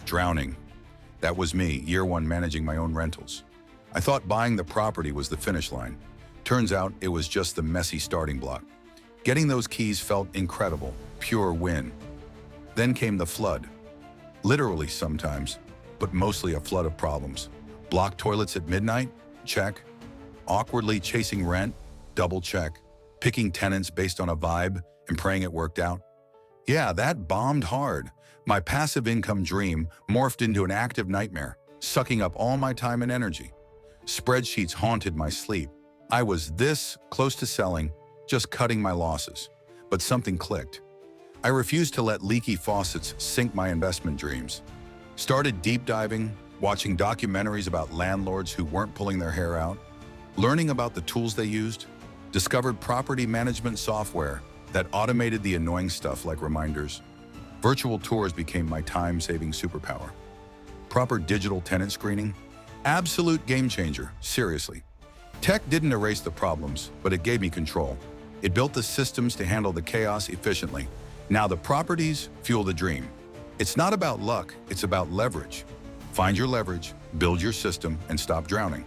Drowning. That was me, year one managing my own rentals. I thought buying the property was the finish line. Turns out it was just the messy starting block. Getting those keys felt incredible, pure win. Then came the flood. Literally sometimes, but mostly a flood of problems. Blocked toilets at midnight? Check. Awkwardly chasing rent? Double check. Picking tenants based on a vibe and praying it worked out? Yeah, that bombed hard. My passive income dream morphed into an active nightmare, sucking up all my time and energy. Spreadsheets haunted my sleep. I was this close to selling, just cutting my losses. But something clicked. I refused to let leaky faucets sink my investment dreams. Started deep diving, watching documentaries about landlords who weren't pulling their hair out, learning about the tools they used, discovered property management software that automated the annoying stuff like reminders. Virtual tours became my time-saving superpower. Proper digital tenant screening? Absolute game changer, seriously. Tech didn't erase the problems, but it gave me control. It built the systems to handle the chaos efficiently. Now the properties fuel the dream. It's not about luck, it's about leverage. Find your leverage, build your system, and stop drowning.